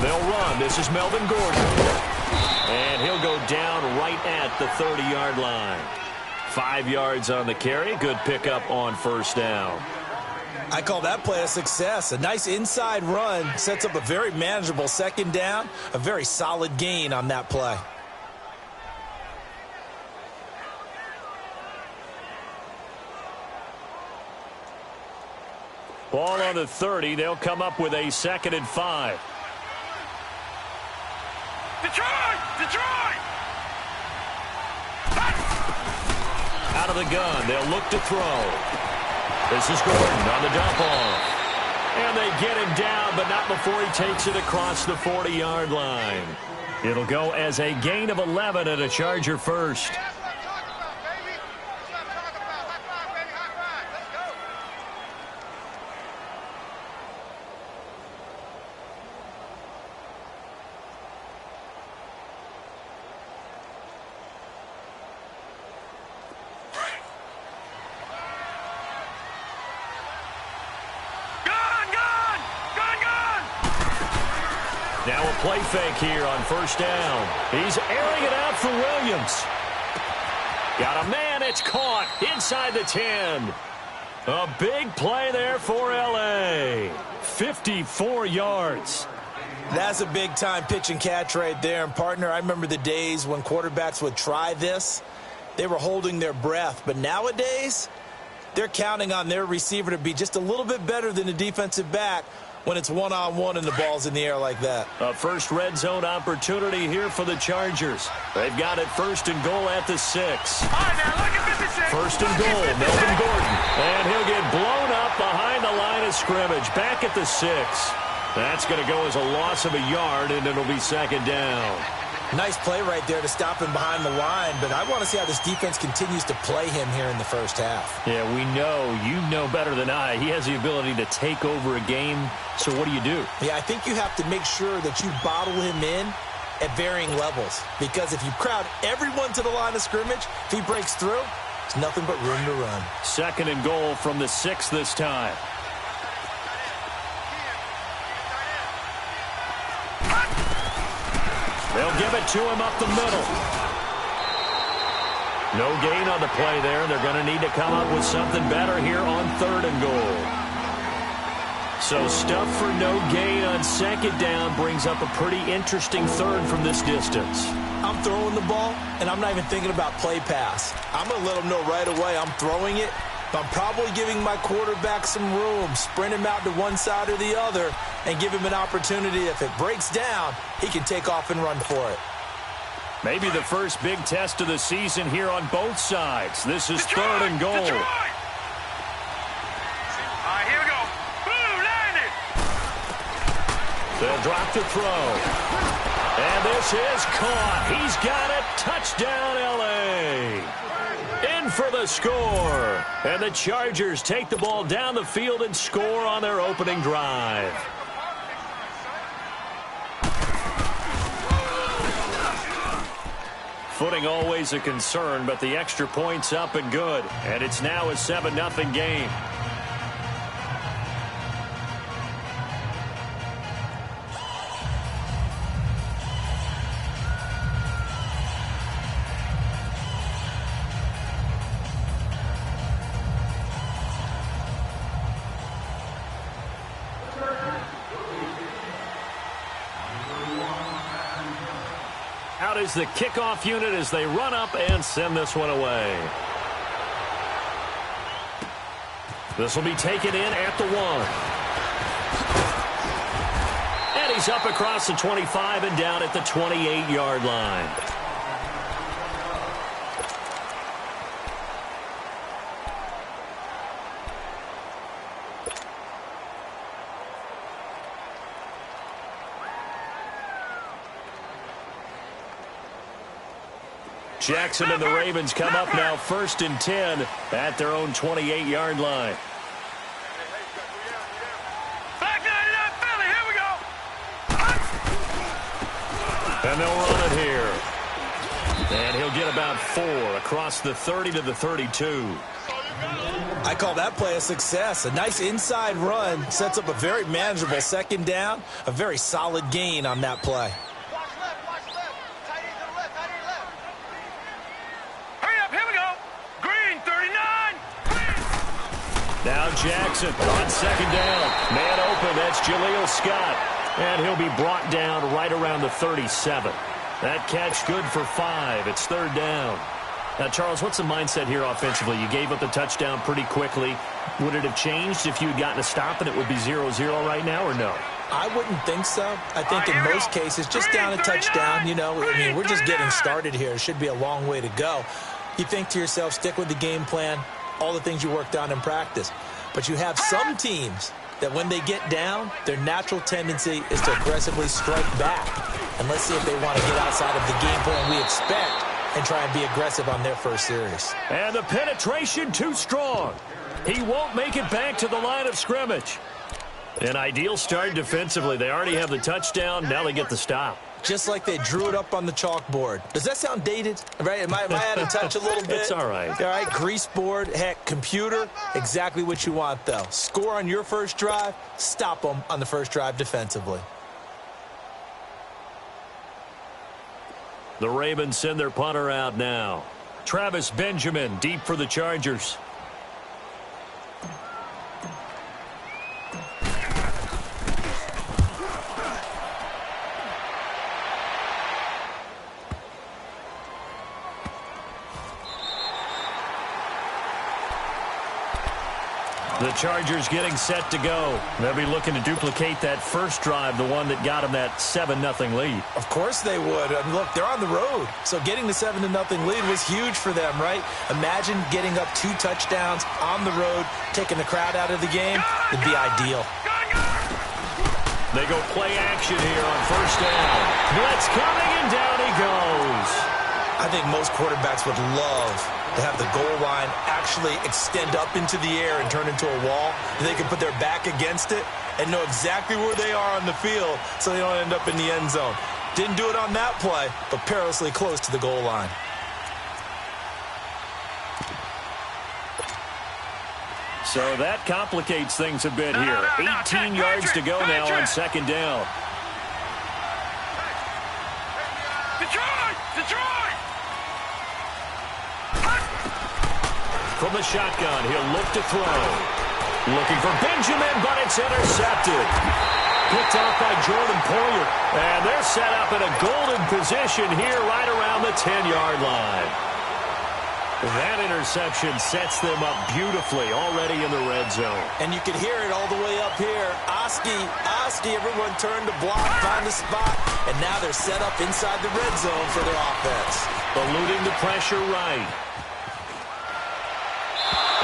They'll run. This is Melvin Gordon. And he'll go down right at the 30-yard line. 5 yards on the carry. Good pickup on first down. I call that play a success. A nice inside run sets up a very manageable second down. A very solid gain on that play. Ball on the 30. They'll come up with a 2nd and 5. Detroit! Detroit! Out of the gun. They'll look to throw. This is Gordon on the dump off. And they get him down, but not before he takes it across the 40-yard line. It'll go as a gain of 11 and a Charger first. Now a play fake here on first down. He's airing it out for Williams. Got a man. It's caught inside the 10. A big play there for L.A. 54 yards. That's a big-time pitch and catch right there. And, partner, I remember the days when quarterbacks would try this. They were holding their breath. But nowadays, they're counting on their receiver to be just a little bit better than the defensive back when it's one-on-one and the ball's in the air like that. A first red zone opportunity here for the Chargers. They've got it 1st and goal at the 6. All right, now look at 56. 1st and goal, Melvin Gordon. And he'll get blown up behind the line of scrimmage. Back at the 6. That's going to go as a loss of a yard, and it'll be 2nd down. Nice play right there to stop him behind the line, but I want to see how this defense continues to play him here in the first half. Yeah, we know. You know better than I. He has the ability to take over a game, so what do you do? Yeah, I think you have to make sure that you bottle him in at varying levels, because if you crowd everyone to the line of scrimmage, if he breaks through, it's nothing but room to run. 2nd and goal from the 6 this time. They'll give it to him up the middle. No gain on the play there. They're going to need to come up with something better here on 3rd and goal. So stuff for no gain on 2nd down brings up a pretty interesting 3rd from this distance. I'm throwing the ball, and I'm not even thinking about play pass. I'm going to let them know right away I'm throwing it. I'm probably giving my quarterback some room, sprint him out to one side or the other, and give him an opportunity. If it breaks down, he can take off and run for it. Maybe the first big test of the season here on both sides. This is Detroit, 3rd and goal. Detroit. All right, here we go. Boom, landed. They'll drop the throw. And this is caught. He's got it. Touchdown, L.A. In for the score. And the Chargers take the ball down the field and score on their opening drive. Footing always a concern, but the extra point's up and good. And it's now a 7-0 game. Out is the kickoff unit as they run up and send this one away. This will be taken in at the 1. And he's up across the 25 and down at the 28-yard line. Jackson and the Ravens come up now 1st and 10 at their own 28-yard line. Back 99 Philly, here we go. And they'll run it here. And he'll get about 4 across the 30 to the 32. I call that play a success. A nice inside run sets up a very manageable second down, a very solid gain on that play. Watch left. Tight end to the left, tight end left. Hurry up, here we go. Green, 39. Green. Now Jackson on second down. Man open, that's Jaleel Scott. And he'll be brought down right around the 37. That catch good for 5. It's third down. Now, Charles, what's the mindset here offensively? You gave up the touchdown pretty quickly. Would it have changed if you had gotten a stop and it would be 0-0 right now, or no? I wouldn't think so. I think in most cases, just down a touchdown, you know, I mean, we're just getting started here. It should be a long way to go. You think to yourself, stick with the game plan, all the things you worked on in practice. But you have some teams that when they get down, their natural tendency is to aggressively strike back. And let's see if they want to get outside of the game plan we expect and try and be aggressive on their first series. And the penetration too strong. He won't make it back to the line of scrimmage. An ideal start defensively. They already have the touchdown. Now they get the stop. Just like they drew it up on the chalkboard. Does that sound dated? Right? Am I out of touch a little bit? It's all right. All right, grease board, heck, computer, exactly what you want, though. Score on your first drive, stop them on the first drive defensively. The Ravens send their punter out now. Travis Benjamin deep for the Chargers. The Chargers getting set to go. They'll be looking to duplicate that first drive, the one that got them that 7-0 lead. Of course they would. I mean, look, they're on the road. So getting the 7-0 lead was huge for them, right? Imagine getting up 2 touchdowns on the road, taking the crowd out of the game. It'd be ideal. They go play action here on first down. Blitz coming, and down he goes. I think most quarterbacks would love to have the goal line actually extend up into the air and turn into a wall. They can put their back against it and know exactly where they are on the field so they don't end up in the end zone. Didn't do it on that play, but perilously close to the goal line. So that complicates things a bit here. 18 yards to go now on second down. Detroit! From the shotgun, he'll look to throw. Looking for Benjamin, but it's intercepted. Picked off by Jordan Poyer. And they're set up in a golden position here right around the 10-yard line. That interception sets them up beautifully already in the red zone. And you can hear it all the way up here. Oski, everyone turned to block, find the spot, and now they're set up inside the red zone for their offense. Eluding the pressure right.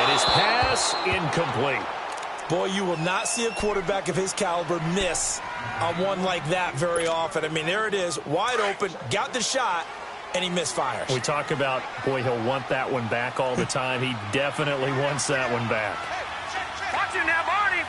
And his pass incomplete. Boy, you will not see a quarterback of his caliber miss on one like that very often. I mean, there it is, wide open, got the shot, and he misfires. We talk about, boy, he'll want that one back all the time. He definitely wants that one back. Watch him now, Barney!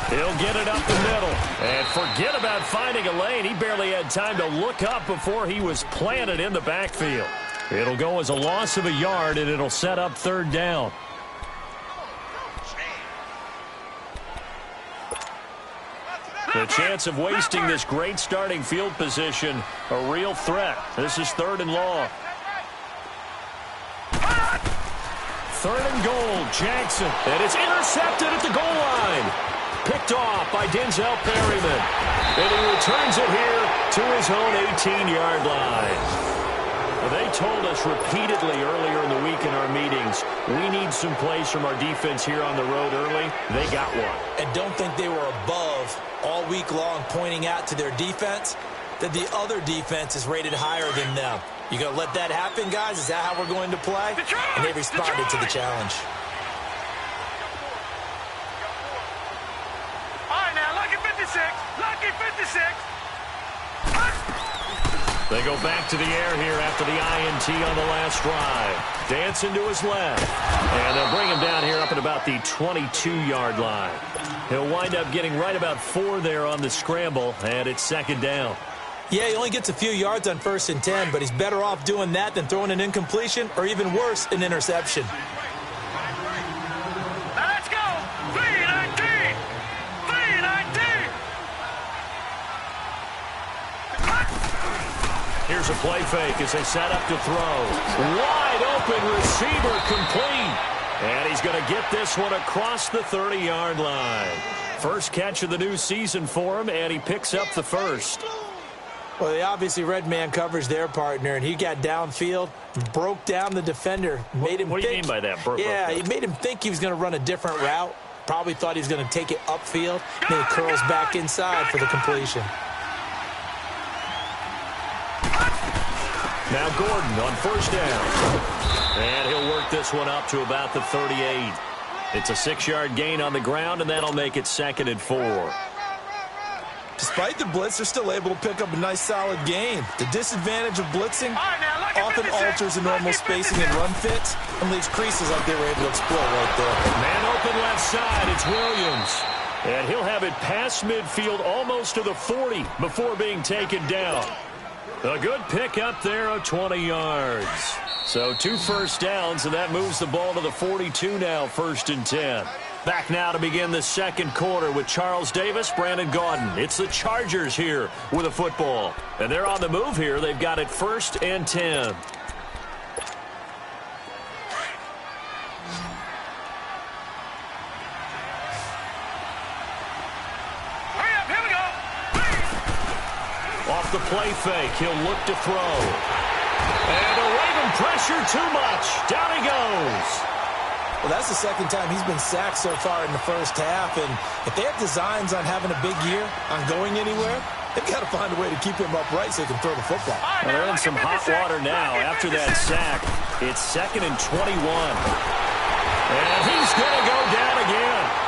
He'll get it up the middle. And forget about finding a lane. He barely had time to look up before he was planted in the backfield. It'll go as a loss of a yard, and it'll set up third down. The chance of wasting this great starting field position, a real threat. This is third and long. Third and goal, Jackson. And it's intercepted at the goal line. Picked off by Denzel Perryman. And he returns it here to his own 18-yard line. They told us repeatedly earlier in the week in our meetings, we need some plays from our defense here on the road early. They got one. And don't think they were above all week long pointing out to their defense that the other defense is rated higher than them. You going to let that happen, guys? Is that how we're going to play? And they responded to the challenge. All right, now, lucky 56. Lucky 56. They go back to the air here after the INT on the last drive. Dancing to his left. And they'll bring him down here up at about the 22-yard line. He'll wind up getting right about 4 there on the scramble, and it's second down. Yeah, he only gets a few yards on 1st and 10, but he's better off doing that than throwing an incompletion or even worse, an interception. Now let's go. 3-19. 3-19. Here's a play fake as they set up to throw. Wide open receiver complete. And he's going to get this one across the 30-yard line. First catch of the new season for him, and he picks up the first. Well, they obviously read man coverage their partner, and he got downfield, broke down the defender, made him What do you mean by that? Yeah, he made him think he was going to run a different route. Probably thought he was going to take it upfield. Then he curls back inside for the completion. Now Gordon on 1st down. And he'll work this one up to about the 38. It's a 6-yard gain on the ground, and that'll make it 2nd and 4. Despite the blitz, they're still able to pick up a nice, solid gain. The disadvantage of blitzing often alters the normal spacing and run fits and leaves creases like they were able to exploit right there. Man open left side, it's Williams. And he'll have it past midfield almost to the 40 before being taken down. A good pick up there of 20 yards. So 2 first downs, and that moves the ball to the 42 now, 1st and 10. Back now to begin the second quarter with Charles Davis, Brandon Gaudin. It's the Chargers here with a football. And they're on the move here. They've got it 1st and 10. Hurry up, here we go. Off the play fake, he'll look to throw. And away from pressure too much. Down he goes. Well, that's the 2nd time he's been sacked so far in the first half, and if they have designs on having a big year, on going anywhere, they've got to find a way to keep him upright so he can throw the football. Well, they're in some hot water now after that sack. It's 2nd and 21. And he's going to go down again.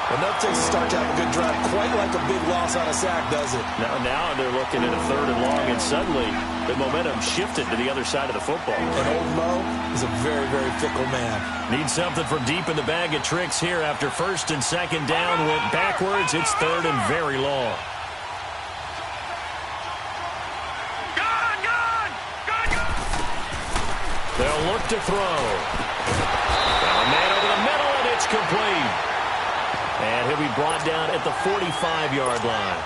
Enough takes a start to have a good drive, quite like a big loss on a sack, does it? Now they're looking at a 3rd and long, and suddenly the momentum shifted to the other side of the football. And old Mo is a very, very fickle man. Need something from deep in the bag of tricks here after 1st and 2nd down. Went backwards. It's 3rd and very long. They'll look to throw. Got a man over the middle, and it's complete. And he'll be brought down at the 45-yard line.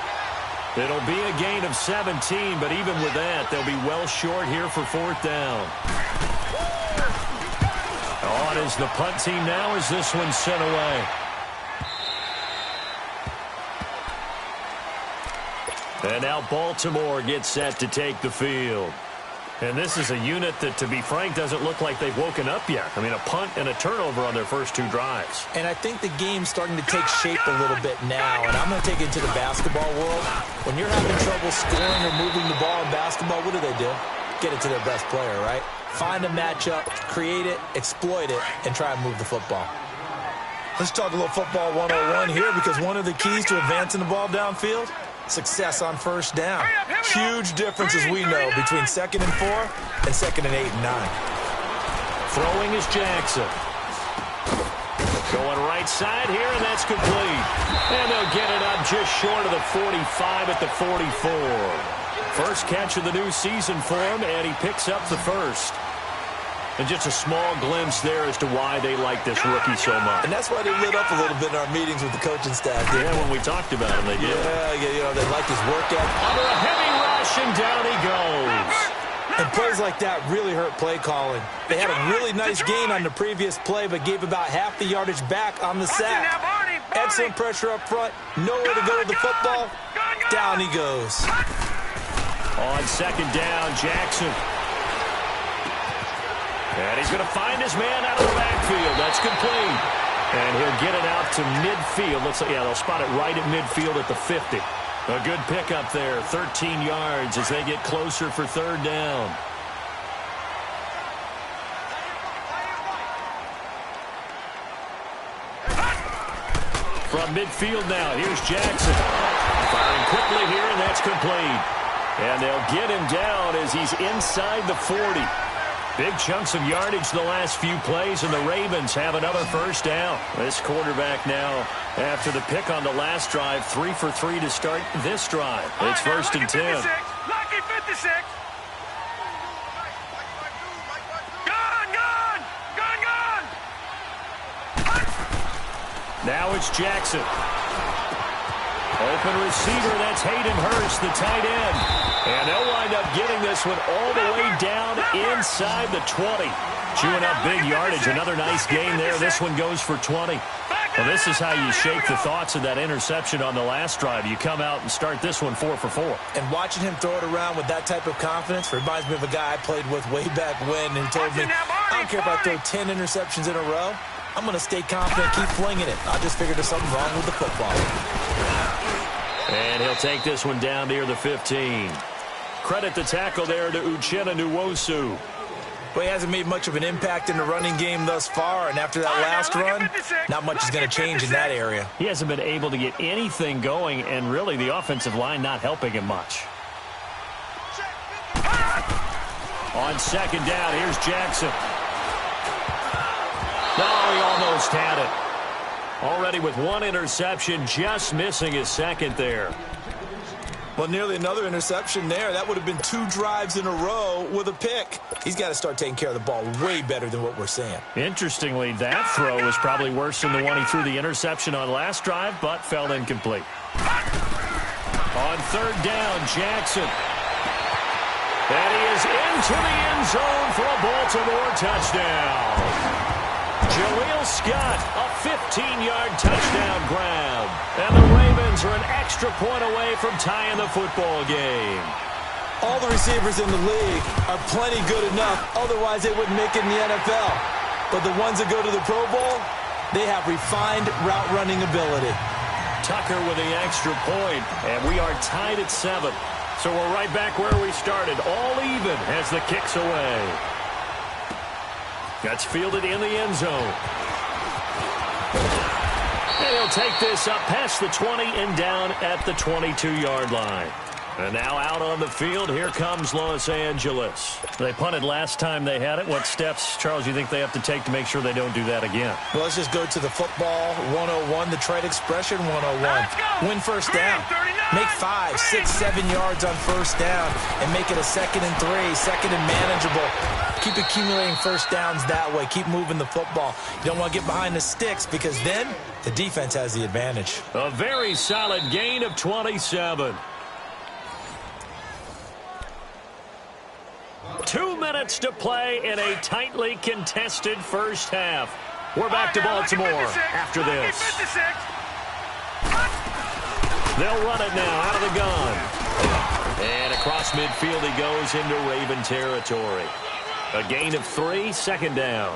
It'll be a gain of 17, but even with that, they'll be well short here for 4th down. On is the punt team now as this one's sent away. And now Baltimore gets set to take the field. And this is a unit that, to be frank, doesn't look like they've woken up yet. I mean, a punt and a turnover on their first 2 drives. And I think the game's starting to take shape a little bit now. And I'm going to take it to the basketball world. When you're having trouble scoring or moving the ball in basketball, what do? Get it to their best player, right? Find a matchup, create it, exploit it, and try and move the football. Let's talk a little football 101 here, because one of the keys to advancing the ball downfield, success on 1st down. Huge difference, as we know, between 2nd and 4 and 2nd and 8 and 9. Throwing is Jackson. Going right side here, and that's complete. And they'll get it up just short of the 45 at the 44. First catch of the new season for him, and he picks up the first. And just a small glimpse there as to why they like this rookie so much. And that's why they lit up a little bit in our meetings with the coaching staff. Yeah, when we talked about him, they did. Yeah, they liked his work ethic. Under a heavy rush, and down he goes. And plays like that really hurt play calling. They had a really nice gain on the previous play, but gave about half the yardage back on the sack. Excellent pressure up front. Nowhere to go with the football. Down he goes. On 2nd down, Jackson. And he's going to find his man out of the backfield. That's complete. And he'll get it out to midfield. Looks like, they'll spot it right at midfield at the 50. A good pickup there, 13 yards as they get closer for 3rd down. From midfield now, here's Jackson. Firing quickly here, and that's complete. And they'll get him down as he's inside the 40. Big chunks of yardage the last few plays, and the Ravens have another first down. This quarterback now, after the pick on the last drive, 3 for 3 to start this drive. It's first and 10. Lucky 56. Now it's Jackson. Open receiver, that's Hayden Hurst, the tight end. And they'll wind up getting this one all the way down inside the 20. Chewing up big yardage. Another nice gain there. This one goes for 20. Well, this is how you shake the thoughts of that interception on the last drive. You come out and start this one 4 for 4. And watching him throw it around with that type of confidence reminds me of a guy I played with way back when who told me, I don't care if I throw 10 interceptions in a row. I'm going to stay confident, keep flinging it. I just figured there's something wrong with the football. And he'll take this one down near the 15. Credit the tackle there to Uchenna Nwosu. But he hasn't made much of an impact in the running game thus far, and after that last run, not much is going to change in that area. He hasn't been able to get anything going, and really the offensive line not helping him much. On second down, here's Jackson. No, he almost had it. Already with one interception, just missing his second there. Well, nearly another interception there. That would have been 2 drives in a row with a pick. He's got to start taking care of the ball way better than what we're seeing. Interestingly, that throw was probably worse than the one he threw the interception on last drive, but fell incomplete. On third down, Jackson. And he is into the end zone for a Baltimore touchdown. Jaleel Scott, a 15-yard touchdown grab. And the Ravens are an extra point away from tying the football game. All the receivers in the league are plenty good enough. Otherwise, they wouldn't make it in the NFL. But the ones that go to the Pro Bowl, they have refined route running ability. Tucker with the extra point, and we are tied at 7. So we're right back where we started, all even as the kick's away. That's fielded in the end zone. And he'll take this up past the 20 and down at the 22-yard line. And now out on the field, here comes Los Angeles. They punted last time they had it. What steps, Charles, you think they have to take to make sure they don't do that again? Well, let's just go to the football 101, the trade expression 101. Win first down. Make 5, 6, 7 yards on first down and make it a 2nd and 3, second and manageable. Keep accumulating first downs that way. Keep moving the football. You don't want to get behind the sticks because then the defense has the advantage. A very solid gain of 27. 2 minutes to play in a tightly contested first half. We're back to Baltimore after this. They'll run it now out of the gun. And across midfield he goes into Raven territory. A gain of 3, second down.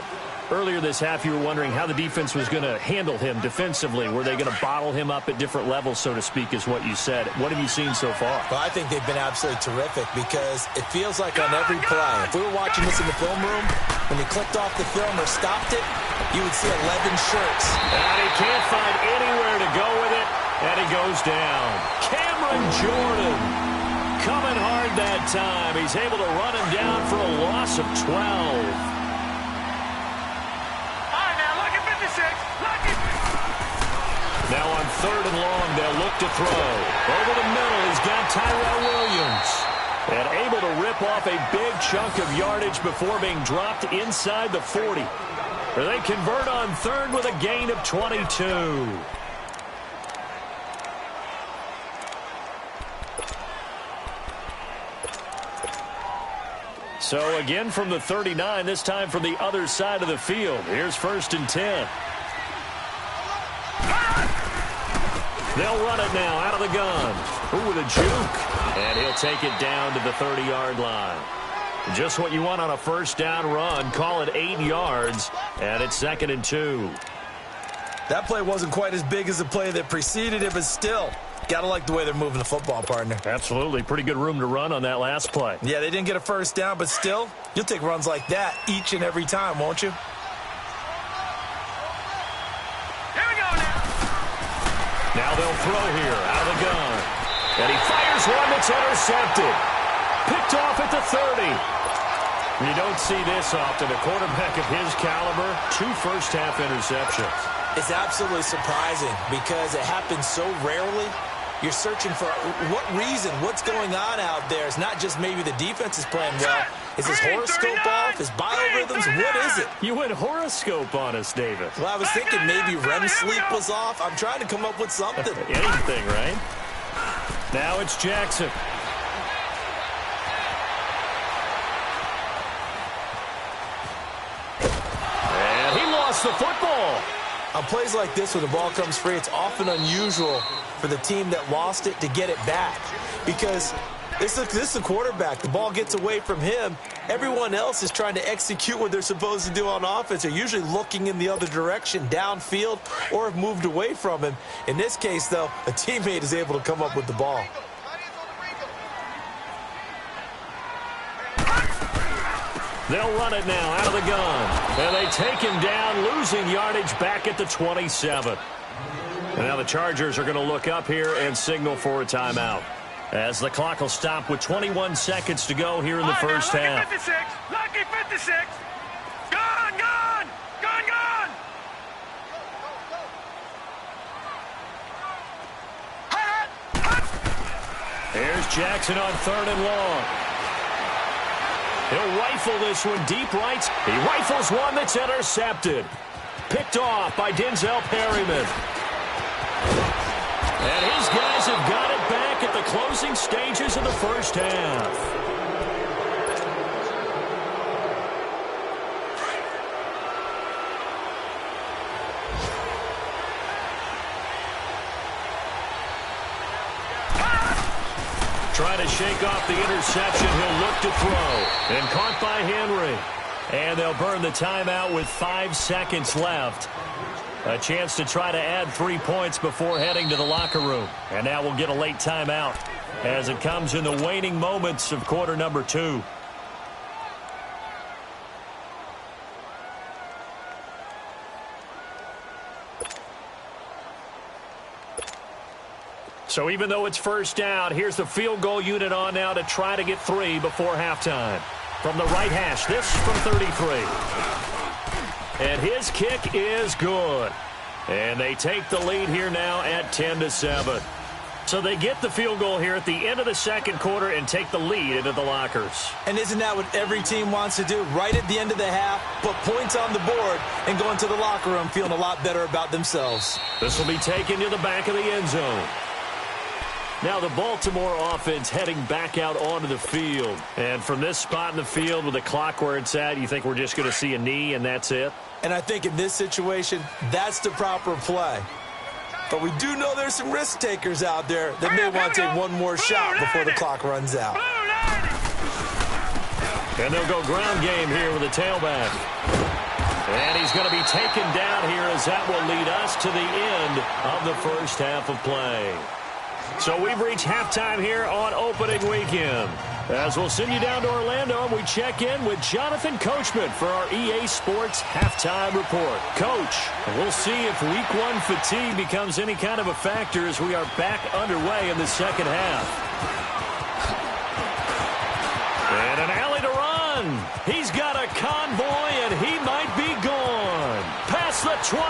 Earlier this half, you were wondering how the defense was going to handle him defensively. Were they going to bottle him up at different levels, so to speak, is what you said. What have you seen so far? Well, I think they've been absolutely terrific because it feels like on every play, if we were watching this in the film room, when he clicked off the film or stopped it, you would see 11 shirts. And he can't find anywhere to go with it, and he goes down. Cameron Jordan coming hard that time. He's able to run him down for a loss of 12. Now on third and long, they'll look to throw. Over the middle, he's got Tyrell Williams. And able to rip off a big chunk of yardage before being dropped inside the 40. They convert on third with a gain of 22. So again from the 39, this time from the other side of the field. Here's first and 10. They'll run it now out of the gun. Ooh, with a juke. And he'll take it down to the 30-yard line. Just what you want on a first down run. Call it 8 yards. And it's 2nd and 2. That play wasn't quite as big as the play that preceded it, but still, gotta like the way they're moving the football, partner. Absolutely. Pretty good room to run on that last play. Yeah, they didn't get a first down, but still, you'll take runs like that each and every time, won't you? Now they'll throw here out of the gun. And he fires one that's intercepted. Picked off at the 30. You don't see this often. A quarterback of his caliber, 2 first-half interceptions. It's absolutely surprising because it happens so rarely. You're searching for what reason, what's going on out there. It's not just maybe the defense is playing well. Is his horoscope off? His biorhythms? What is it? You went horoscope on us, David. Well, I was thinking maybe REM sleep was off. I'm trying to come up with something. Anything, right? Now it's Jackson. And he lost the football. On plays like this, when the ball comes free, it's often unusual for the team that lost it to get it back. Because this is the quarterback. The ball gets away from him. Everyone else is trying to execute what they're supposed to do on offense. They're usually looking in the other direction, downfield, or have moved away from him. In this case, though, a teammate is able to come up with the ball. They'll run it now out of the gun. And they take him down, losing yardage back at the 27. And now the Chargers are going to look up here and signal for a timeout, as the clock will stop with 21 seconds to go here in the first half. Lucky 56. Gone, gone. Gone, gone. Here's Jackson on 3rd and long. He'll rifle this one deep right. He rifles one that's intercepted. Picked off by Denzel Perryman. And his guys have got it back at the closing stages of the first half. Trying to shake off the interception. He'll look to throw. And caught by Henry. And they'll burn the timeout with 5 seconds left. A chance to try to add 3 points before heading to the locker room. And now we'll get a late timeout as it comes in the waning moments of quarter number 2. So even though it's first down, here's the field goal unit on now to try to get 3 before halftime. From the right hash, this from 33. And his kick is good. And they take the lead here now at 10-7. So they get the field goal here at the end of the second quarter and take the lead into the lockers. And isn't that what every team wants to do? Right at the end of the half, put points on the board and go into the locker room feeling a lot better about themselves. This will be taken to the back of the end zone. Now the Baltimore offense heading back out onto the field. And from this spot in the field with the clock where it's at, you think we're just going to see a knee and that's it? And I think in this situation, that's the proper play. But we do know there's some risk takers out there that may want to take one more shot before the clock runs out. And they'll go ground game here with a tailback. And he's going to be taken down here as that will lead us to the end of the first half of play. So we've reached halftime here on opening weekend. As we'll send you down to Orlando, and we check in with Jonathan Coachman for our EA Sports Halftime Report. Coach, we'll see if Week 1 fatigue becomes any kind of a factor as we are back underway in the second half. And an alley to run. He's got a convoy, and he might be gone. Past the 20,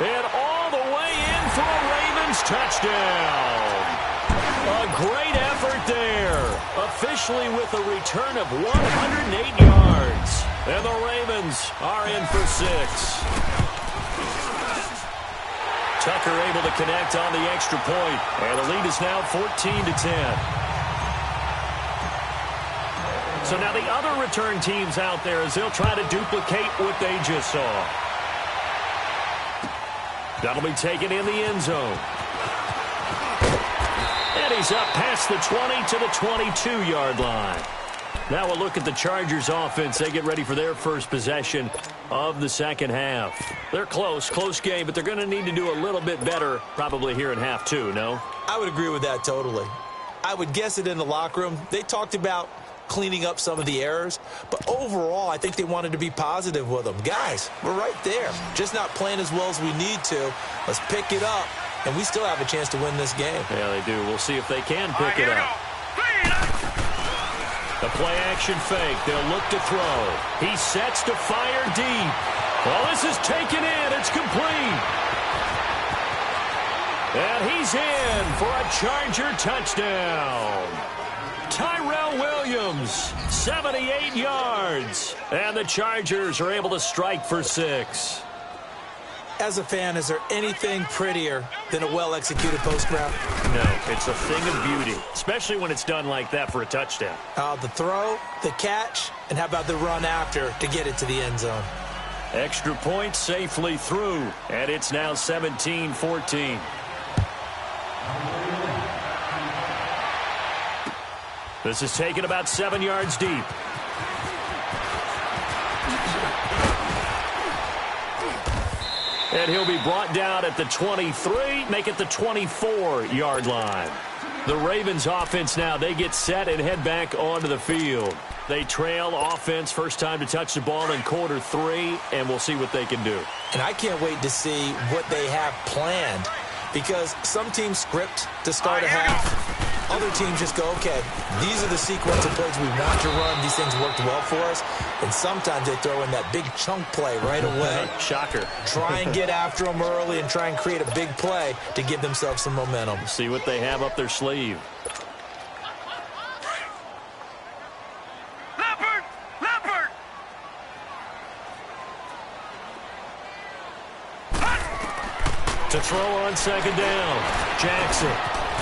and all the way in for a Ravens touchdown. A great effort there. Officially with a return of 108 yards. And the Ravens are in for 6. Tucker able to connect on the extra point. And the lead is now 14-10. So now the other return teams out there as they'll try to duplicate what they just saw. That'll be taken in the end zone. And he's up past the 20 to the 22-yard line. Now we'll look at the Chargers offense. They get ready for their first possession of the second half. They're close game, but they're going to need to do a little bit better probably here in half 2, no? I would agree with that totally. I would guess it in the locker room. They talked about cleaning up some of the errors, but overall, I think they wanted to be positive with them. Guys, we're right there. Just not playing as well as we need to. Let's pick it up, and we still have a chance to win this game. Yeah, they do. We'll see if they can pick it up. A play action fake. They'll look to throw. He sets to fire deep. Well, this is taken in. It's complete. And he's in for a Charger touchdown. Tyrell Williams, 78 yards. And the Chargers are able to strike for 6. As a fan, is there anything prettier than a well-executed post route? No, it's a thing of beauty, especially when it's done like that for a touchdown. The throw, the catch, and how about the run after to get it to the end zone? Extra point safely through, and it's now 17-14. This is taken about 7 yards deep. And he'll be brought down at the 23, make it the 24-yard line. The Ravens offense now, they get set and head back onto the field. They trail offense first time to touch the ball in quarter 3, and we'll see what they can do. And I can't wait to see what they have planned, because some teams script to start a half. Other teams just go, okay, these are the sequence of plays we want to run. These things worked well for us. And sometimes they throw in that big chunk play right away. Shocker. Try and get after them early and try and create a big play to give themselves some momentum. See what they have up their sleeve. Leopard! Leopard! To throw on second down, Jackson.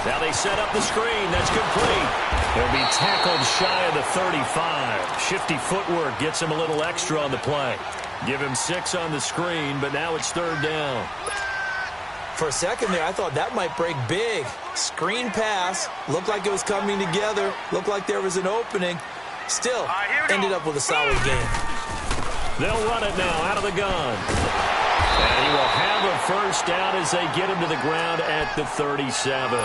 Now they set up the screen. That's complete. He'll be tackled shy of the 35. Shifty footwork gets him a little extra on the play. Give him 6 on the screen, but now it's third down. For a second there, I thought that might break big. Screen pass. Looked like it was coming together. Looked like there was an opening. Still, ended up with a solid game. They'll run it now out of the gun. And he will have a first down as they get him to the ground at the 37.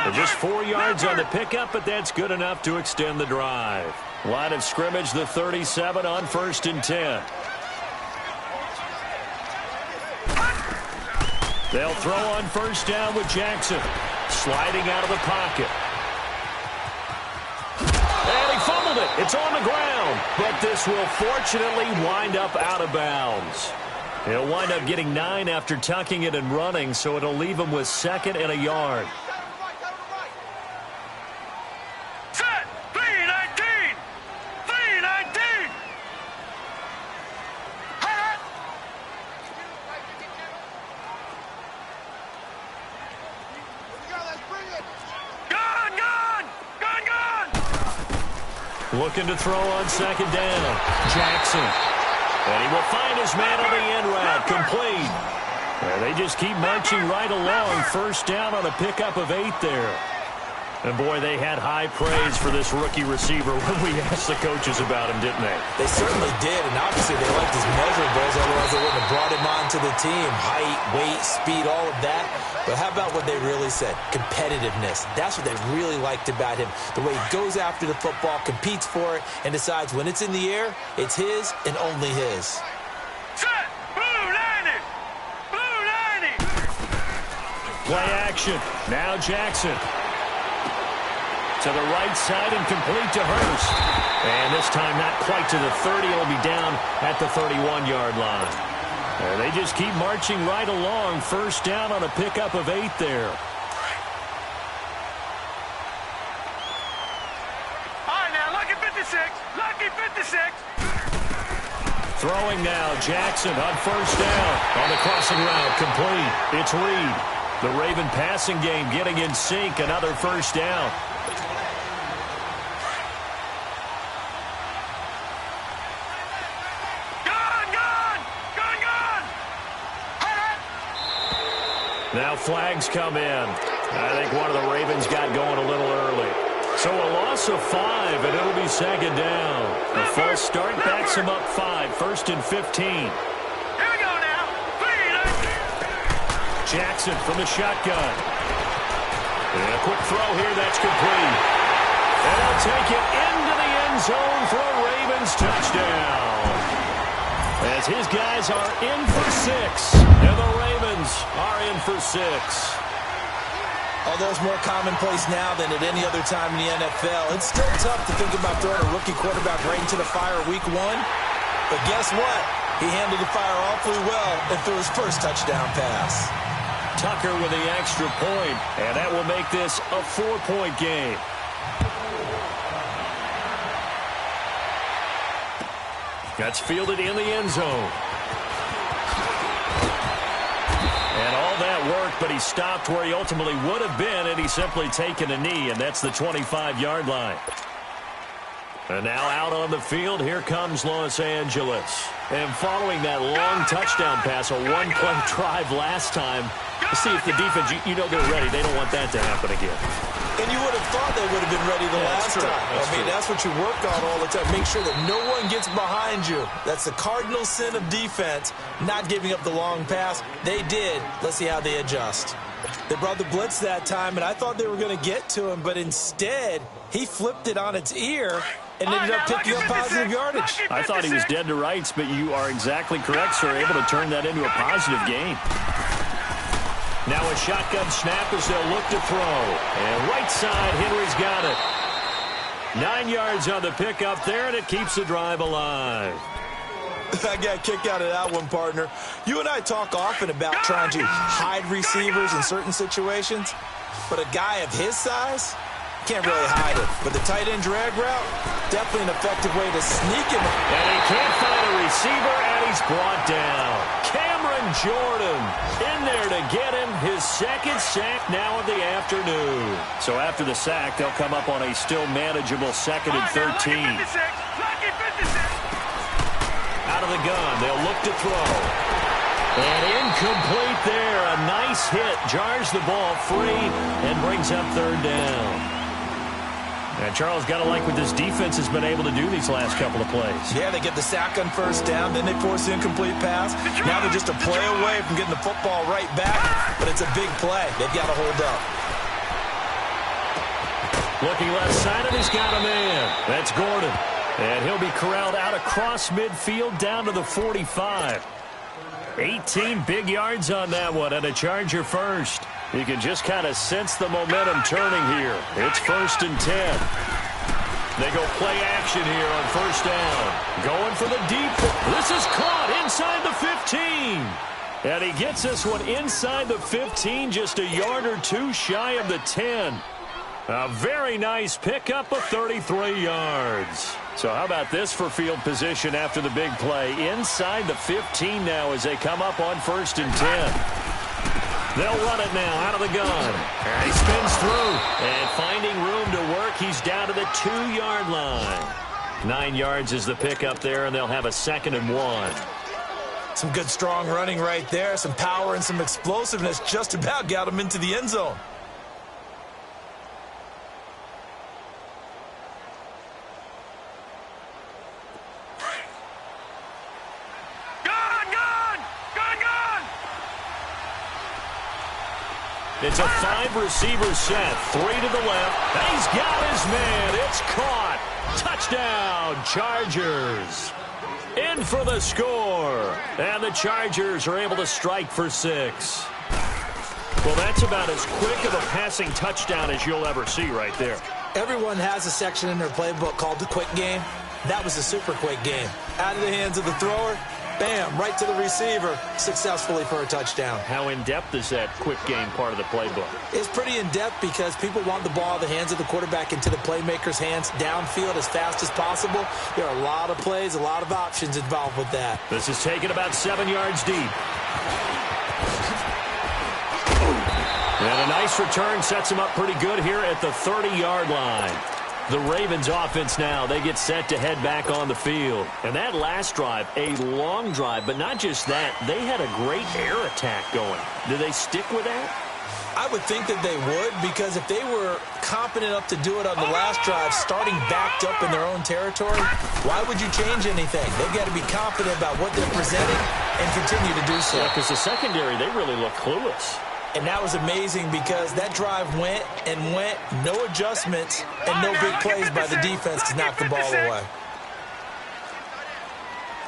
They're just 4 yards on the pickup, but that's good enough to extend the drive. Line of scrimmage, the 37 on 1st and 10. They'll throw on first down with Jackson. Sliding out of the pocket. And he fumbled it. It's on the ground. But this will fortunately wind up out of bounds. He'll wind up getting 9 after tucking it and running, so it'll leave him with 2nd and a yard. Set! 3-19! 3-19! Gone! Gone! Gone! Gone! Looking to throw on second down. Jackson. And he will find his man on the end route. Complete. And they just keep marching right along. First down on a pickup of 8 there. And, boy, they had high praise for this rookie receiver when we asked the coaches about him, didn't they? They certainly did, and obviously they liked his measurables, otherwise they wouldn't have brought him onto the team. Height, weight, speed, all of that. But how about what they really said? Competitiveness. That's what they really liked about him. The way he goes after the football, competes for it, and decides when it's in the air, it's his and only his. Set! Blue 90! Blue 90! Play action. Now Jackson. To the right side and complete to Hurst. And this time not quite to the 30. It'll be down at the 31-yard line. And they just keep marching right along. First down on a pickup of 8 there. All right, now, lucky 56. Lucky 56. Throwing now, Jackson on first down. On the crossing route, complete. It's Reed. The Raven passing game getting in sync. Another first down. Now flags come in. I think one of the Ravens got going a little early. So a loss of 5, and it'll be second down. The false start backs him up 5, 1st and 15. Here we go now. 3-19. Jackson from the shotgun. And a quick throw here, that's complete. And they'll take it into the end zone for a Ravens touchdown. As his guys are in for 6, and the Ravens are in for 6. Although it's more commonplace now than at any other time in the NFL, it's still tough to think about throwing a rookie quarterback right into the fire week one. But guess what? He handled the fire awfully well and threw his first touchdown pass. Tucker with the extra point, and that will make this a 4-point game. That's fielded in the end zone. And all that work, but he stopped where he ultimately would have been, and he's simply taken a knee, and that's the 25-yard line. And now out on the field, here comes Los Angeles. And following that long touchdown pass, a one-play drive last time, to see if the defense, you know they're ready. They don't want that to happen again. And you would have thought they would have been ready the last time. That's what you work on all the time. Make sure that no one gets behind you. That's the cardinal sin of defense, not giving up the long pass. They did. Let's see how they adjust. They brought the blitz that time, and I thought they were going to get to him, but instead, he flipped it on its ear and ended up picking up positive yardage. I thought he was dead to rights, but you are exactly correct, sir. Able to turn that into a positive gain. Now a shotgun snap as they'll look to throw. And right side, Henry's got it. 9 yards on the pickup there, and it keeps the drive alive. I got a kick out of that one, partner. You and I talk often about trying to hide receivers in certain situations, but a guy of his size can't really hide it. But the tight end drag route, definitely an effective way to sneak him. And he can't find a receiver, and he's brought down. Cameron Jordan in there to get him, his second sack now of the afternoon. So after the sack, they'll come up on a still manageable 2nd and 13. Out of the gun, they'll look to throw. And incomplete there. A nice hit. Jars the ball free and brings up 3rd down. And Charles, got to like what this defense has been able to do these last couple of plays. Yeah, they get the sack on 1st down, then they force the incomplete pass. Now they're just a play away from getting the football right back, but it's a big play. They've got to hold up. Looking left side, and he's got a man. That's Gordon. And he'll be corralled out across midfield down to the 45. 18 big yards on that one, and a Charger first. You can just kind of sense the momentum turning here. It's 1st and 10. They go play action here on 1st down. Going for the deep. This is caught inside the 15. And he gets this one inside the 15, just a yard or two shy of the 10. A very nice pickup of 33 yards. So how about this for field position after the big play? Inside the 15 now as they come up on 1st and 10. They'll run it now out of the gun. And he spins through. And finding room to work, he's down to the 2-yard line. 9 yards is the pickup there, and they'll have a 2nd and 1. Some good strong running right there. Some power and some explosiveness just about got him into the end zone. It's a 5-receiver set. 3 to the left. And he's got his man. It's caught. Touchdown, Chargers. In for the score. And the Chargers are able to strike for 6. Well, that's about as quick of a passing touchdown as you'll ever see right there. Everyone has a section in their playbook called the quick game. That was a super quick game. Out of the hands of the thrower. Bam, right to the receiver, successfully for a touchdown. How in-depth is that quick game part of the playbook? It's pretty in-depth because people want the ball in the hands of the quarterback into the playmaker's hands downfield as fast as possible. There are a lot of plays, a lot of options involved with that. This is taken about 7 yards deep. And a nice return sets him up pretty good here at the 30-yard line. The Ravens offense now, they get set to head back on the field. And that last drive, a long drive, but not just that, they had a great air attack going. Do they stick with that? I would think that they would, because if they were competent enough to do it on the last drive, starting backed up in their own territory, why would you change anything? They've got to be confident about what they're presenting and continue to do so. Yeah, because the secondary, they really look clueless. And that was amazing because that drive went and went, no adjustments, and no big plays by the defense to knock the ball away.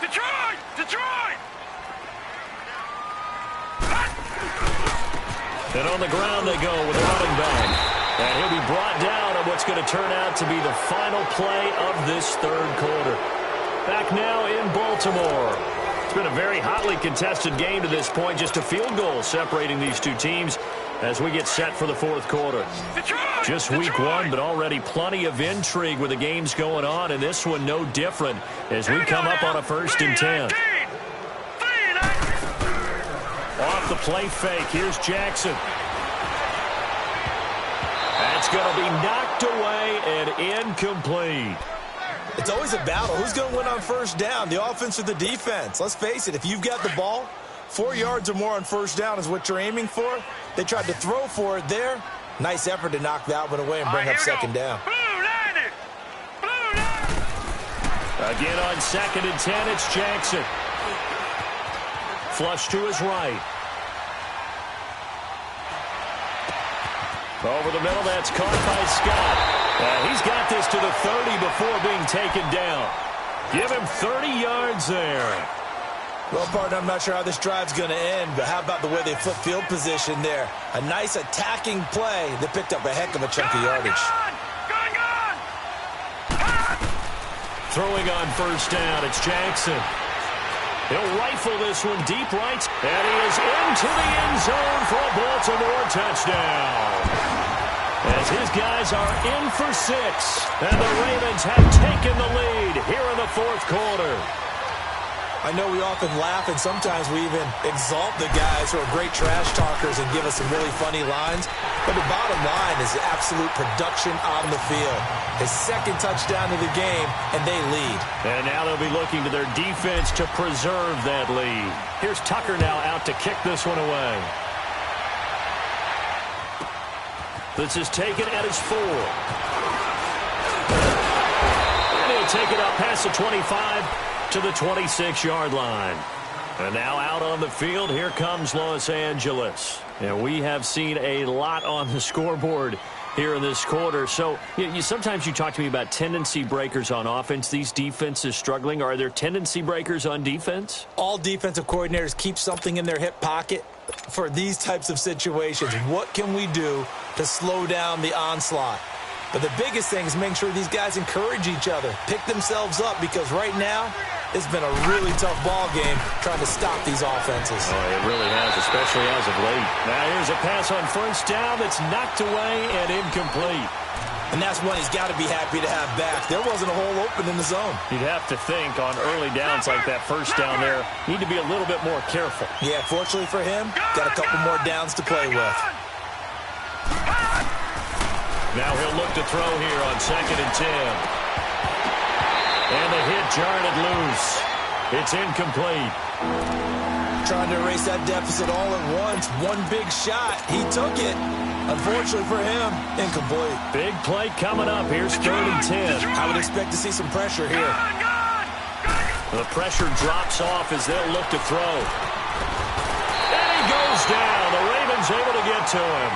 Detroit! And on the ground they go with a running back. And he'll be brought down on what's going to turn out to be the final play of this third quarter. Back now in Baltimore. It's been a very hotly contested game to this point. Just a field goal separating these two teams as we get set for the fourth quarter. Just week one, but already plenty of intrigue with the games going on, and this one no different as we come up on a 1st and 10. Off the play fake, here's Jackson. That's going to be knocked away and incomplete. It's always a battle. Who's going to win on 1st down, the offense or the defense? Let's face it, if you've got the ball, 4 yards or more on 1st down is what you're aiming for. They tried to throw for it there. Nice effort to knock that one away and bring up 2nd down. Again on 2nd and 10, it's Jackson. Flush to his right. Over the middle, that's caught by Scott. He's got this to the 30 before being taken down. Give him 30 yards there. Well, partner, I'm not sure how this drive's going to end, but how about the way they flip field position there? A nice attacking play that picked up a heck of a chunk of yardage. Throwing on 1st down, it's Jackson. He'll rifle this one deep right, and he is into the end zone for a Baltimore touchdown. As his guys are in for 6, and the Ravens have taken the lead here in the fourth quarter. I know we often laugh, and sometimes we even exalt the guys who are great trash talkers and give us some really funny lines. But the bottom line is absolute production on the field. His 2nd touchdown of the game, and they lead. And now they'll be looking to their defense to preserve that lead. Here's Tucker now out to kick this one away. This is taken at his 4. And he'll take it up past the 25 to the 26-yard line. And now out on the field, here comes Los Angeles. And we have seen a lot on the scoreboard here in this quarter. So sometimes you talk to me about tendency breakers on offense. These defenses struggling. Are there tendency breakers on defense? All defensive coordinators keep something in their hip pocket for these types of situations. What can we do to slow down the onslaught? But the biggest thing is making sure these guys encourage each other, pick themselves up, because right now it's been a really tough ball game trying to stop these offenses. Oh, it really has, especially as of late. Now here's a pass on 1st down that's knocked away and incomplete. And that's one he's got to be happy to have back. There wasn't a hole open in the zone. You'd have to think on early downs like that 1st down there, need to be a little bit more careful. Yeah, fortunately for him, got a couple more downs to play with. Now he'll look to throw here on 2nd and 10. And the hit jarred it loose. It's incomplete. Trying to erase that deficit all at once. One big shot. He took it. Unfortunately for him, incomplete. Big play coming up. Here's 3rd and 10. I would expect to see some pressure here. The pressure drops off as they'll look to throw. And he goes down. The Ravens able to get to him.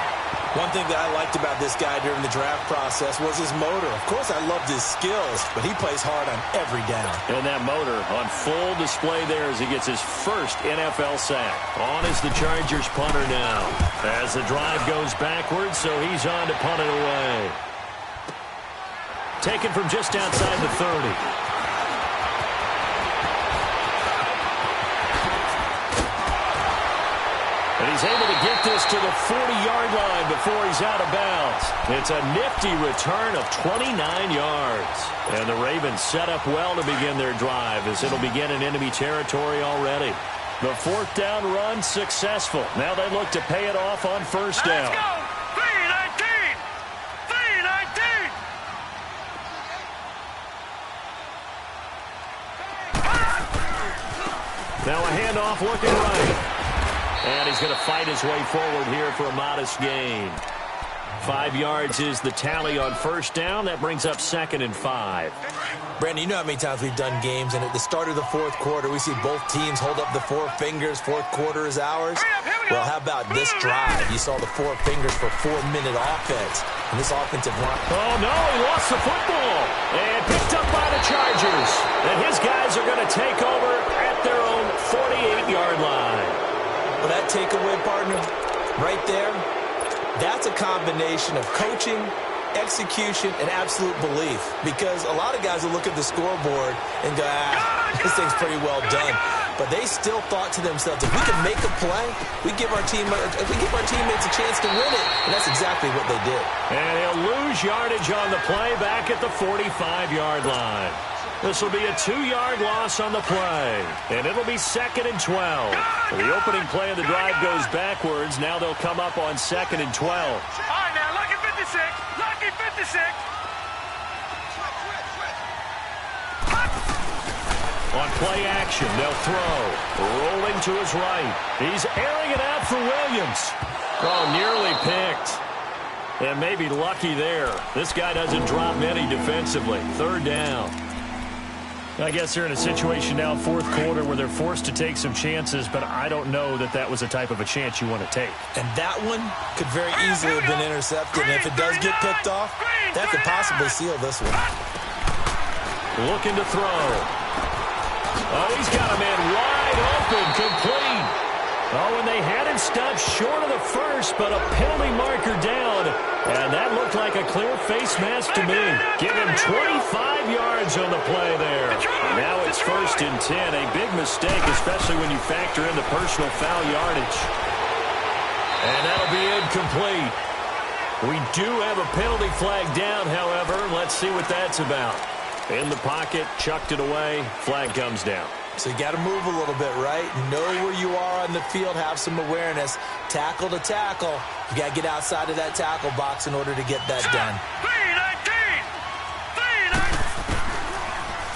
One thing that I liked about this guy during the draft process was his motor. Of course, I loved his skills, but he plays hard on every down. And that motor on full display there as he gets his first NFL sack. On is the Chargers punter now. As the drive goes backwards, so he's on to punt it away. Taken from just outside the 30. And he's able to get this to the 40-yard line before he's out of bounds. It's a nifty return of 29 yards. And the Ravens set up well to begin their drive as it'll begin in enemy territory already. The 4th down run successful. Now they look to pay it off on 1st down. Let's go! 3-19! 3-19! Now a handoff looking right. And he's going to fight his way forward here for a modest gain. 5 yards is the tally on 1st down. That brings up 2nd and 5. Brandon, you know how many times we've done games, and at the start of the fourth quarter, we see both teams hold up the 4 fingers. Fourth quarter is ours. Well, how about this drive? You saw the 4 fingers for 4-minute offense. And this offensive line. Oh, no, he lost the football. And picked up by the Chargers. And his guys are going to take over at their own 48-yard line. Well, that takeaway, partner, Right there, that's a combination of coaching, execution, and absolute belief. Because a lot of guys will look at the scoreboard and go, this thing's pretty well done. But they still thought to themselves, if we can make a play, we give our teammates a chance to win it. And that's exactly what they did. And he'll lose yardage on the play back at the 45-yard line. This will be a 2-yard loss on the play. And it'll be 2nd and 12. The opening play of the drive goes backwards. Now they'll come up on 2nd and 12. All right, now, lucky 56. Lucky 56. On play action, they'll throw. Rolling to his right. He's airing it out for Williams. Oh, nearly picked. And maybe lucky there. This guy doesn't drop many defensively. 3rd down. I guess they're in a situation now, 4th quarter, where they're forced to take some chances, but I don't know that that was the type of a chance you want to take. And that one could very easily have been intercepted. And if it does get picked off, that could possibly seal this one. Looking to throw. Oh, he's got a man wide open, complete. Oh, and they had him stopped short of the first, but a penalty marker down. And that looked like a clear face mask to me. Give him 25 yards on the play there. Now it's 1st and 10. A big mistake, especially when you factor in the personal foul yardage. And that'll be incomplete. We do have a penalty flag down, however. Let's see what that's about. In the pocket, chucked it away, flag comes down. So you got to move a little bit, right? Know where you are on the field, have some awareness. Tackle to tackle. You got to get outside of that tackle box in order to get that done. 3-19.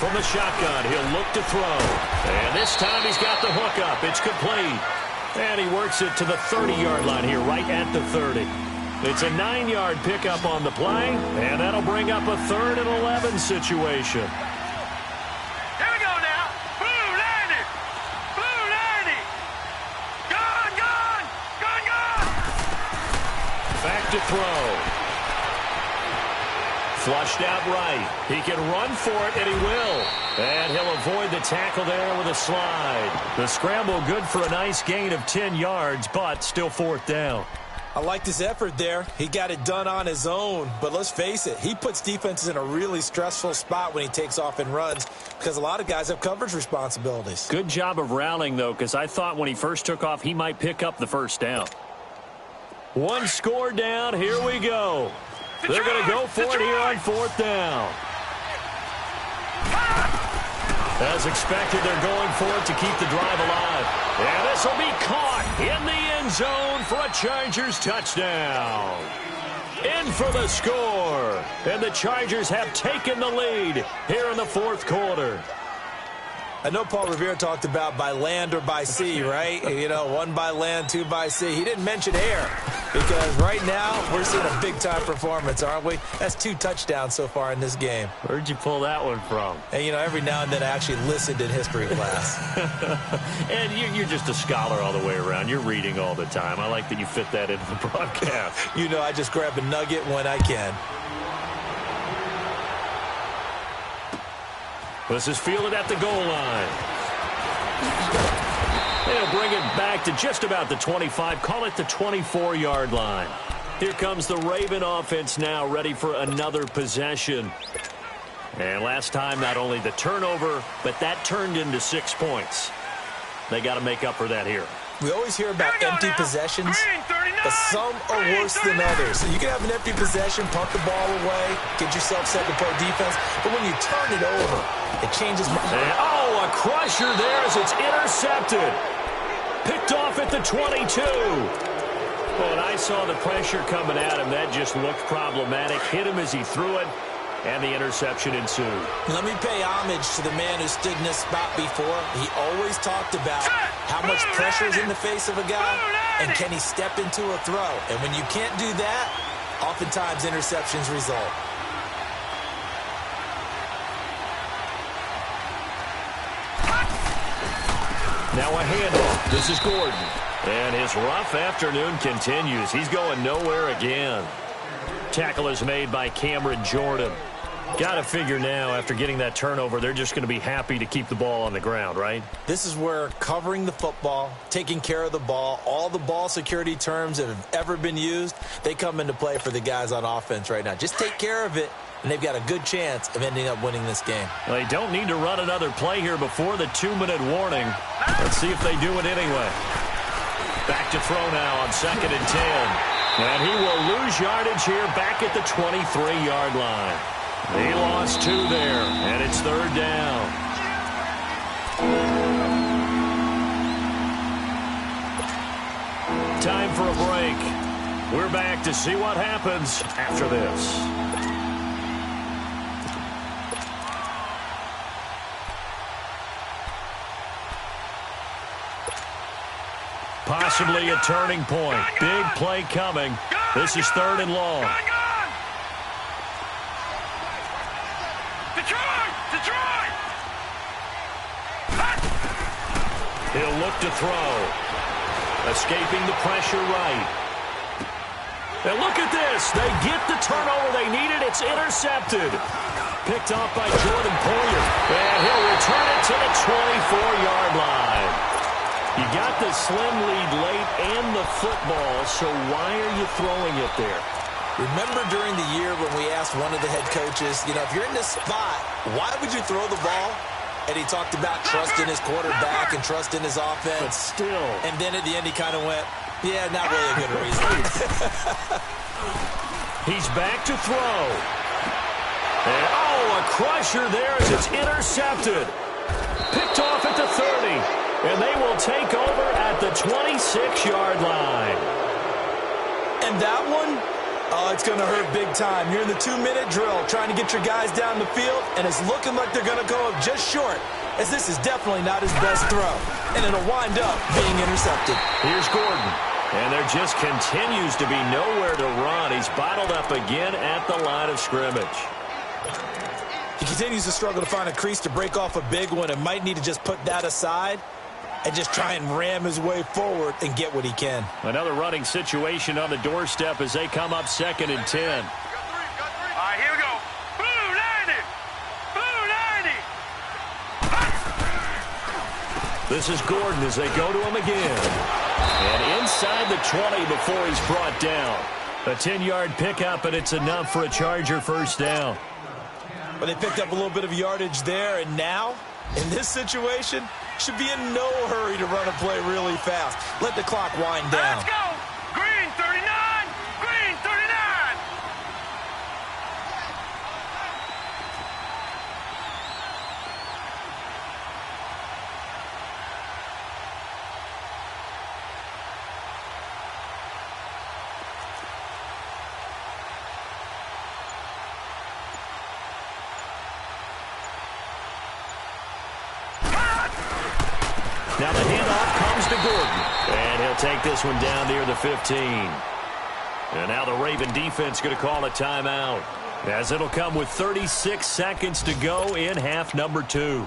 From the shotgun, he'll look to throw. And this time he's got the hook up. It's complete. And he works it to the 30-yard line here, right at the 30. It's a 9-yard pickup on the play, and that'll bring up a 3rd and 11 situation. Here we go now. Blue 90. Blue 90. Gone, gone. Gone, gone. Back to throw. Flushed out right. He can run for it, and he will. And he'll avoid the tackle there with a slide. The scramble good for a nice gain of 10 yards, but still 4th down. I like this effort there. He got it done on his own. But let's face it, he puts defenses in a really stressful spot when he takes off and runs because a lot of guys have coverage responsibilities. Good job of rallying, though, because I thought when he first took off, he might pick up the 1st down. 1 score down. Here we go. They're going to go for it here on 4th down. As expected, they're going for it to keep the drive alive. And this will be caught in the end zone for a Chargers touchdown. In for the score. And the Chargers have taken the lead here in the 4th quarter. I know Paul Revere talked about by land or by sea, right? You know, 1 by land, 2 by sea. He didn't mention air because right now we're seeing a big-time performance, aren't we? That's 2 touchdowns so far in this game. Where'd you pull that one from? And, you know, every now and then I actually listened in history class. And you're just a scholar all the way around. You're reading all the time. I like that you fit that into the broadcast. You know, I just grab a nugget when I can. This is fielded at the goal line. They'll bring it back to just about the 25. Call it the 24-yard line. Here comes the Raven offense now, ready for another possession. And last time, not only the turnover, but that turned into 6 points. They got to make up for that here. We always hear about empty possessions, but some are worse than others. So you can have an empty possession, punt the ball away, get yourself set to play defense, but when you turn it over, it changes. And, oh, a crusher there as it's intercepted. Picked off at the 22. Well, and I saw the pressure coming at him. That just looked problematic. Hit him as he threw it, and the interception ensued. Let me pay homage to the man who stood in this spot before. He always talked about how much pressure is in the face of a guy, and can he step into a throw. And when you can't do that, oftentimes interceptions result. Now a handoff. This is Gordon. And his rough afternoon continues. He's going nowhere again. Tackle is made by Cameron Jordan. Got to figure now, after getting that turnover, they're just going to be happy to keep the ball on the ground, right? This is where covering the football, taking care of the ball, all the ball security terms that have ever been used, they come into play for the guys on offense right now. Just take care of it, and they've got a good chance of ending up winning this game. Well, they don't need to run another play here before the 2-minute warning. Let's see if they do it anyway. Back to throw now on 2nd and 10. And he will lose yardage here back at the 23-yard line. He lost 2 there, and it's 3rd down. Time for a break. We're back to see what happens after this. Possibly a turning point. Big play coming. This is 3rd and long. He'll look to throw. Escaping the pressure right. And look at this. They get the turnover they needed. It's intercepted. Picked off by Jordan Poyer. And he'll return it to the 24-yard line. You got the slim lead late and the football, so why are you throwing it there? Remember during the year when we asked one of the head coaches, you know, if you're in this spot, why would you throw the ball? And he talked about trust in his quarterback and trust in his offense. But still. And then at the end he kind of went, yeah, not really a good reason. He's back to throw. And, a crusher there as it's intercepted. Picked off at the 30. And they will take over at the 26-yard line. And that one, it's going to hurt big time. You're in the 2-minute drill trying to get your guys down the field, and it's looking like they're going to go up just short, as this is definitely not his best throw. And it'll wind up being intercepted. Here's Gordon. And there just continues to be nowhere to run. He's bottled up again at the line of scrimmage. He continues to struggle to find a crease to break off a big one and might need to just put that aside and just try and ram his way forward and get what he can. Another running situation on the doorstep as they come up 2nd and 10. All right, here we go. Blue 90. Blue 90. This is Gordon as they go to him again. And inside the 20 before he's brought down. A 10-yard pickup, and it's enough for a Charger first down. But they picked up a little bit of yardage there, and now, in this situation, should be in no hurry to run a play really fast. Let the clock wind down. Let's go. Green 39. Green 39. Now the handoff comes to Gordon. And he'll take this one down near the 15. And now the Raven defense going to call a timeout, as it'll come with 36 seconds to go in half number 2.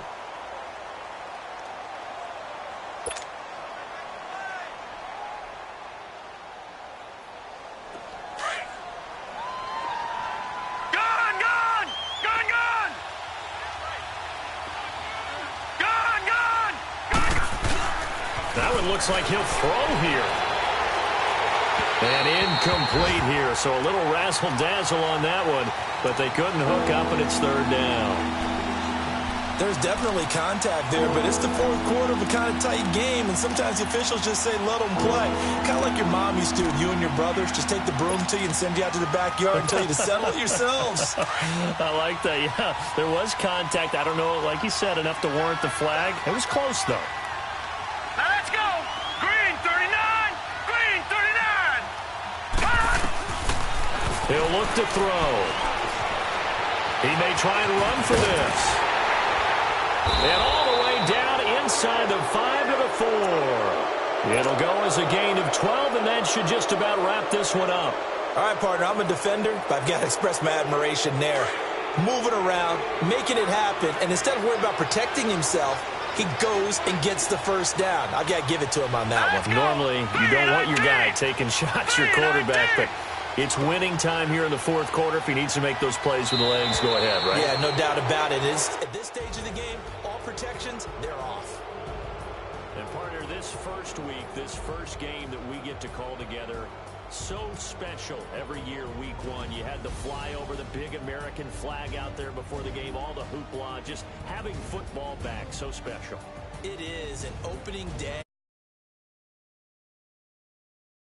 Looks like he'll throw here. And incomplete here. So a little razzle-dazzle on that one, but they couldn't hook up, and it's 3rd down. There's definitely contact there, but it's the 4th quarter of a kind of tight game, and sometimes the officials just say, let them play. Kind of like your mom used to do with you and your brothers. Just take the broom to you and send you out to the backyard and tell you to settle it yourselves. I like that, yeah. There was contact. I don't know, like you said, enough to warrant the flag. It was close, though. Let's go. Green 39. Green 39. He'll look to throw. He may try and run for this. And all the way down inside the 5 to the 4. It'll go as a gain of 12, and that should just about wrap this one up. All right, partner, I'm a defender, but I've got to express my admiration there. Moving around, making it happen, and instead of worrying about protecting himself, he goes and gets the first down. I've got to give it to him on that one. Normally, you don't want your guy taking shots, your quarterback, but It's winning time here in the fourth quarter. If he needs to make those plays with the legs, go ahead, right? Yeah, no doubt about it. At this stage of the game, all protections, they're off. And partner, this first week, this first game that we get to call together, so special every year, week one. You had the flyover, the big American flag out there before the game, all the hoopla, just having football back, so special. It is an opening day.